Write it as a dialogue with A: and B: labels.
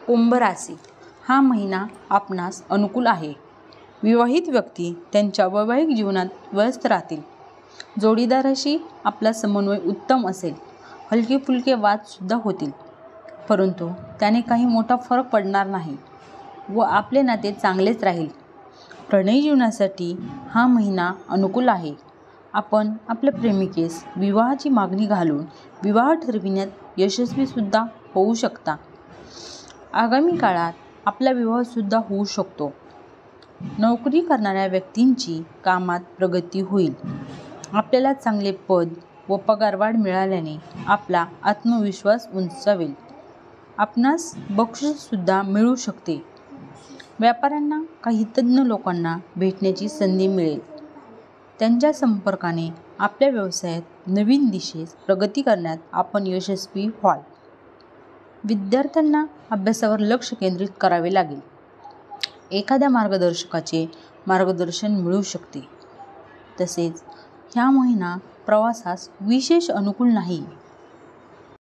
A: कुंभ राशी हा महिना आपणास अनुकूल आहे. विवाहित व्यक्ती त्यांच्या वैवाहिक जीवनात व्यस्त राहतील. जोडीदाराशी आपला समन्वय उत्तम असेल. हलके फुलके वादसुद्धा होतील, परंतु त्याने काही मोठा फरक पडणार नाही व आपले नाते चांगलेच राहील. प्रणय जीवनासाठी हा महिना अनुकूल आहे. आपण आपल्या प्रेमिकेस विवाहाची मागणी घालून विवाह ठरविण्यात यशस्वीसुद्धा होऊ शकता. आगामी काळात आपला विवाहसुद्धा होऊ शकतो. नोकरी करणाऱ्या व्यक्तींची कामात प्रगती होईल. आपल्याला चांगले पद व पगारवाढ मिळाल्याने आपला आत्मविश्वास उंचावेल. आपणास बक्षीससुद्धा मिळू शकते. व्यापाऱ्यांना काही तज्ज्ञ लोकांना भेटण्याची संधी मिळेल. त्यांच्या संपर्काने आपल्या व्यवसायात नवीन दिशेस प्रगती करण्यात आपण यशस्वी व्हाल. विद्यार्थ्यांना अभ्यासावर लक्ष केंद्रित करावे लागेल. एखाद्या मार्गदर्शकाचे मार्गदर्शन मिळू शकते. तसेच ह्या महिना प्रवासास विशेष अनुकूल नाही.